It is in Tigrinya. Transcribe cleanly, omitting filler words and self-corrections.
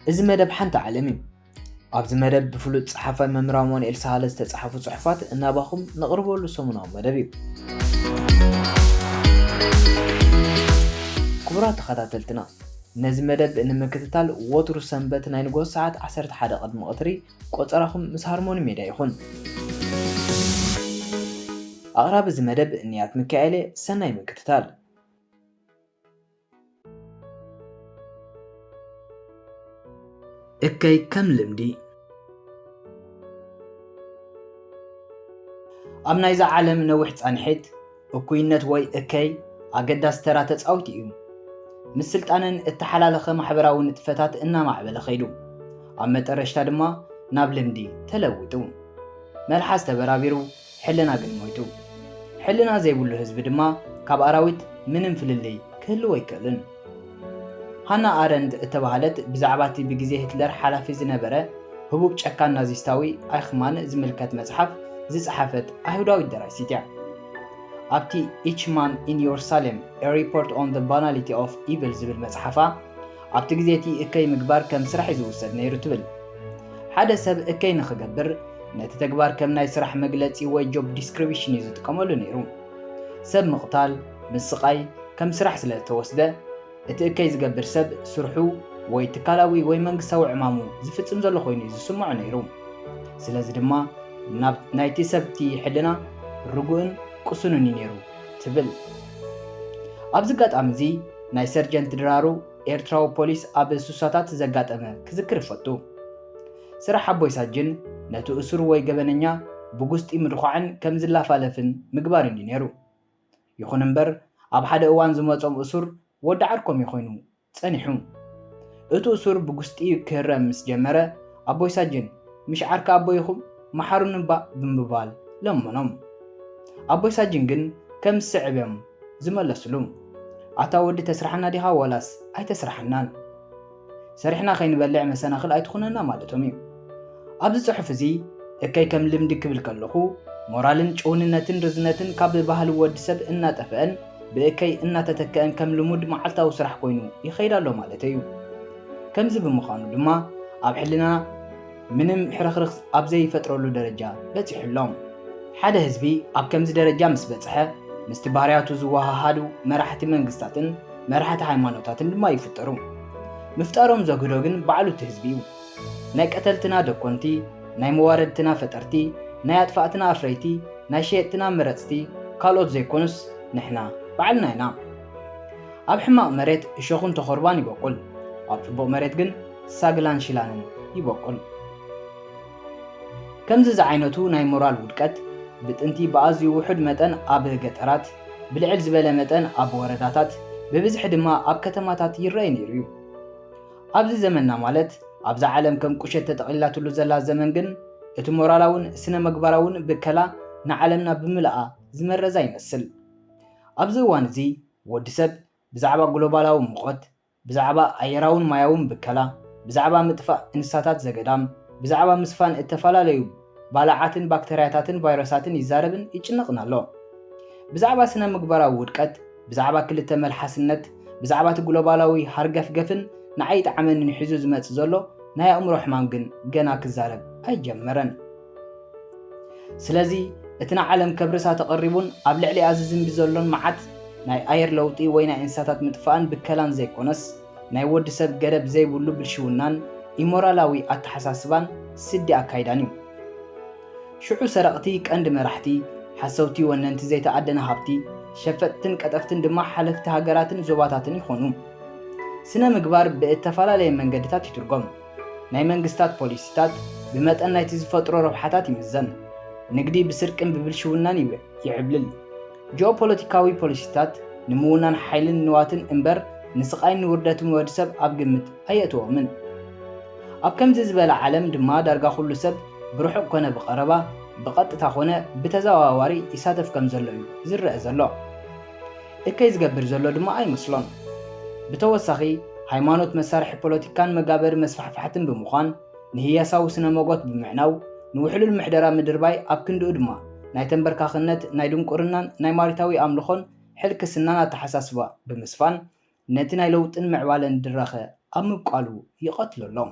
እዚ መደብ ሓንቲ ዓለም እዩ። ኣብዚ መደብ ብፍሉጥ ጸሓፋይ መምህር ኣማኑኤል ሳህለ ዝተጻሕፉ ጽሑፋት እናባኹም ነቕርበሉ ሰሙናዊ መደብ እዩ። ክቡራት ተኸታተልትና ነዚ መደብ ንምክትታል ወትሩ ሰንበት ናይ ንጎስ ሰዓት 11 ቅድሚ ቀትሪ ቆፀራኹም ምስ ሃርሞኒ ሜድያ ይኹን። ኣቕራቢ እዚ መደብ ንያት ሚካኤል ሰናይ ምክትታል። እከይ ከም ልምዲ ኣብ ናይዛ ዓለም ነዊሕ ጻንሒት እኩይነት ወይ እከይ ኣገዳሲ ተራ ተጻዊት እዩ። ምስ ስልጣንን እተሓላለኸ ማሕበራዊ ንጥፈታት እናማዕበለ ኸይዱ ኣብ መጠረሽታ ድማ ናብ ልምዲ ተለዊጡ መልሓስ ተበራቢሩ ሕልና ግን ሞይቱ። ሕልና ዘይብሉ ህዝቢ ድማ ካብ ኣራዊት ምንም ፍልልይ ክህልዎ ኣይክእልን። ሃና ኣረንድ እተባህለት ብዛዕባ እቲ ብግዜ ሂትለር ሓላፊ ዝነበረ ህቡብ ጨካን ናዚስታዊ ኣይኽማን ዝምልከት መጽሓፍ ዝጸሓፈት ኣይሁዳዊት ደራሲት እያ። ኣብቲ ኢች ማን ኢን የሩሳሌም ኤ ሪፖርት ኦን ዘ ባናሊቲ ኦፍ ኢቭል ዝብል መጽሓፋ ኣብቲ ግዜ እቲ እከይ ምግባር ከም ስራሕ ዝውሰድ ነይሩ ትብል። ሓደ ሰብ እከይ ንኽገብር ነቲ ተግባር ከም ናይ ስራሕ መግለጺ ወይ ጆብ ዲስክሪፕሽን እዩ ዝጥቀመሉ ነይሩ። ሰብ ምቕታል ምስቃይ ከም ስራሕ ስለ ዝተወስደ እቲ እከይ ዝገብር ሰብ ስርሑ ወይ ትካላዊ ወይ መንግስታዊ ዕማሙ ዝፍጽም ዘሎ ኮይኑ ዝስምዖ ነይሩ። ስለዚ ድማ ናይቲ ሰብቲ ሕልና ርጉእን ቁሱንን ነይሩ ትብል። ኣብዚ ጋጣሚ እዚ ናይ ሰርጀንት ድራሩ ኤርትራዊ ፖሊስ ኣብ ሱሳታት ዘጋጠመ ክዝክር ይፈቱ። ስራሕ ኣቦይ ሳጅን ነቲ እሱር ወይ ገበነኛ ብጉስጢ ምድኳዕን ከም ዝላፋለፍን ምግባር እዩ ነይሩ። ይኹን እምበር ኣብ ሓደ እዋን ዝመጾም እሱር ወዲ ዓርኮም ይኾይኑ ጸኒሑ። እቲ እሱር ብጉስጢ ክህረም ምስ ጀመረ ኣቦይ ሳጅን ምሽ ዓርካ ኣቦይኹም መሓሩን እባ ብምባል ለመኖም። ኣቦይ ሳጅን ግን ከም ስዕብዮም ዝመለስሉ ኣታ ወዲ ተስራሕና ዲኻ ወላስ ኣይተስራሕናን ሰሪሕና ከይንበልዕ መሰናኽል ኣይትኹነና ማለቶም እዩ። ኣብዚ ጽሑፍ እዚ እከይ ከም ልምዲ ክብል ከለኹ ሞራልን ጭውንነትን ርዝነትን ካብ ባህሊ ወዲ ሰብ እናጠፍአን ብእከይ እናተተከአን ከም ልሙድ መዓልታዊ ስራሕ ኮይኑ ይኸይድ ኣሎ ማለት እዩ። ከምዚ ብምዃኑ ድማ ኣብ ሕልና ምንም ሕርኽርኽ ኣብ ዘይፈጥረሉ ደረጃ በፂሑሎም። ሓደ ህዝቢ ኣብ ከምዚ ደረጃ ምስ በጽሐ ምስቲ ባህርያቱ ዝወሃሃዱ መራሕቲ መንግስታትን መራሕቲ ሃይማኖታትን ድማ ይፍጠሩ። ምፍጣሮም ዘግዶ ግን ባዕሉ እቲ ህዝቢ እዩ። ናይ ቀተልትና ደኮንቲ፣ ናይ መዋረድትና ፈጠርቲ፣ ናይ ኣጥፋእትና ኣፍረይቲ፣ ናይ ሸየጥትና መረፅቲ ካልኦት ዘይኮኑስ ንሕና ባዕልና ኢና። ኣብ ሕማቕ መሬት እሾኹን ተኸርባን ይበቁል፣ ኣብ ጽቡቕ መሬት ግን ሳግላን ሽላንን ይበቁል። ከምዚ ዝዓይነቱ ናይ ሞራል ውድቀት ብጥንቲ ብኣዝዩ ውሑድ መጠን ኣብ ገጠራት ብልዕል ዝበለ መጠን ኣብ ወረዳታት ብብዝሒ ድማ ኣብ ከተማታት ይረአይ ነይሩ እዩ። ኣብዚ ዘመንና ማለት ኣብዛ ዓለም ከም ቁሸት ተጠቕሊላትሉ ዘላ ዘመን ግን እቲ ሞራላውን ስነ መግባራውን ብከላ ንዓለምና ብምልኣ ዝመረዛ ይመስል። ኣብዚ እዋን እዚ ወዲ ሰብ ብዛዕባ ግሎባላዊ ሙቐት፣ ብዛዕባ ኣየራውን ማያውን ብከላ፣ ብዛዕባ ምጥፋእ እንስሳታት ዘገዳም፣ ብዛዕባ ምስፋን እተፈላለዩ ባላዓትን ባክተርያታትን ቫይረሳትን ይዛረብን ይጭነቕን ኣሎ። ብዛዕባ ስነ ምግባራዊ ውድቀት፣ ብዛዕባ ክልተ መልሓስነት፣ ብዛዕባ እቲ ግሎባላዊ ሃርገፍገፍን ንዓይ ጣዕመንን ሒዙ ዝመጽእ ዘሎ ናይ ኣእምሮ ሕማም ግን ገና ክዛረብ ኣይጀመረን። ስለዚ እቲ ንዓለም ከብርሳ ተቐሪቡን ኣብ ልዕሊ ኣዚ ዝንቢ ዘሎን መዓት ናይ ኣየር ለውጢ ወይ ናይ እንስሳታት ምጥፋእን ብከላን ዘይኮነስ ናይ ወዲ ሰብ ገደብ ዘይብሉ ብልሽውናን ኢሞራላዊ ኣተሓሳስባን ስዲ ኣካይዳን እዩ። ሽዑ ሰረቕቲ ቀንዲ መራሕቲ ሓሰውቲ ወነንቲ ዘይተኣደነ ሃብቲ ሸፈጥትን ቀጠፍትን ድማ ሓለፍቲ ሃገራትን ዞባታትን ይኾኑ። ስነ ምግባር ብእተፈላለየ መንገድታት ይትርጎም። ናይ መንግስታት ፖሊሲታት ብመጠን ናይቲ ዝፈጥሮ ረብሓታት ይምዘን። ንግዲ ብስርቅን ብብልሽውናን ይዕብልል። ጂኦፖለቲካዊ ፖሊሲታት ንምውናን ሓይልን ንዋትን እምበር ንስቃይን ንውርደትን ወዲ ሰብ ኣብ ግምት ኣየእትዎምን። ኣብ ከምዚ ዝበለ ዓለም ድማ ዳርጋ ኩሉ ሰብ ብርሑቕ ኮነ ብቐረባ ብቐጥታ ኮነ ብተዘዋዋሪ ይሳተፍ ከም ዘሎ እዩ ዝረአ ዘሎ። እከይ ዝገብር ዘሎ ድማ ኣይመስሎን። ብተወሳኺ ሃይማኖት መሳርሒ ፖለቲካን መጋበሪ መስፋሕፋሕትን ብምዃን ንህያሳዊ ስነ መጎት ብምዕናው ንውሕሉል ምሕደራ ምድርባይ ኣብ ክንድኡ ድማ ናይ ተንበርካኽነት ናይ ድንቁርናን ናይ ማሪታዊ ኣምልኾን ሕልክስናን ኣተሓሳስባ ብምስፋን ነቲ ናይ ለውጥን ምዕባለን ድራኸ ኣብ ምብቋሉ ይቐትለሎም።